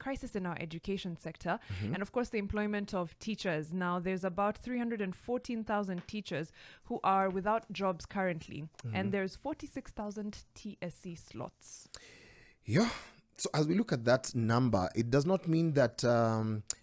crisis in our education sector. And of course, the employment of teachers. Now, there's about 314,000 teachers who are without jobs currently, and there's 46,000 TSC slots. Yeah. So as we look at that number, it does not mean that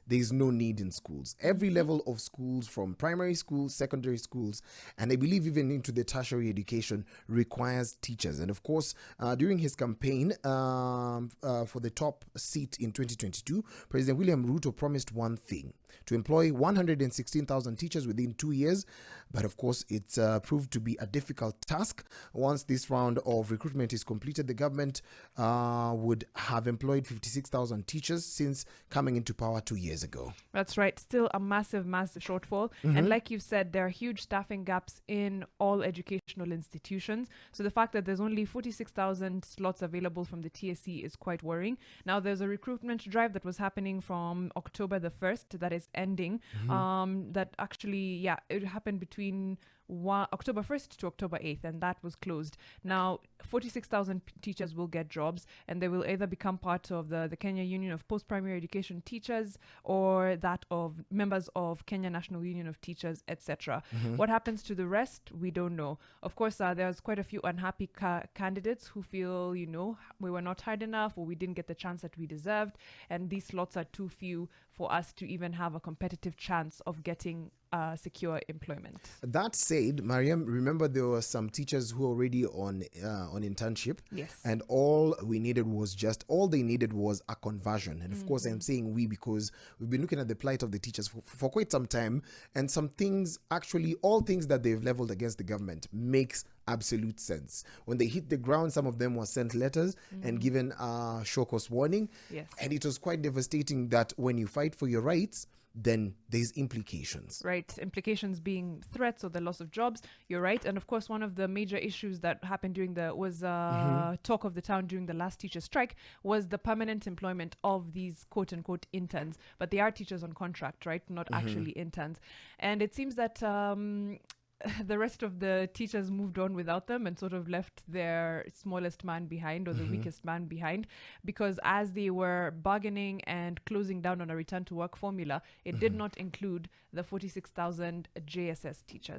there is no need in schools. Every level of schools, from primary schools, secondary schools, and I believe even into the tertiary education, requires teachers. And of course, during his campaign for the top seat in 2022, President William Ruto promised one thing: to employ 116,000 teachers within 2 years. But of course, it's proved to be a difficult task. Once this round of recruitment is completed, the government would have employed 56,000 teachers since coming into power 2 years ago. That's right. Still a massive shortfall. And like you've said, there are huge staffing gaps in all educational institutions. So the fact that there's only 46,000 slots available from the TSC is quite worrying. Now, there's a recruitment drive that was happening from October the 1st that is ending. That actually, it happened between October 1st to October 8th, and that was closed. Now, 46,000 teachers will get jobs, and they will either become part of the Kenya Union of Post-Primary Education Teachers or that of members of Kenya National Union of Teachers, etc. What happens to the rest, we don't know. Of course, there's quite a few unhappy candidates who feel, we were not hard enough, or we didn't get the chance that we deserved, and these slots are too few for us to even have a competitive chance of getting secure employment. That said, Mariam, remember there were some teachers who were already on internship. Yes. And all they needed was a conversion. And of course, I'm saying we because we've been looking at the plight of the teachers for quite some time. And some things, actually, all things that they've leveled against the government makes absolute sense. When they hit the ground, some of them were sent letters and given a show cause warning. Yes. And it was quite devastating that when you fight for your rights, then there's implications. Right. Implications being threats or the loss of jobs. You're right. And of course, one of the major issues that happened talk of the town during the last teacher strike was the permanent employment of these quote unquote interns. But they are teachers on contract, right? Not actually interns. And it seems that the rest of the teachers moved on without them and sort of left their smallest man behind, or the weakest man behind, because as they were bargaining and closing down on a return to work formula, it did not include the 46,000 JSS teachers.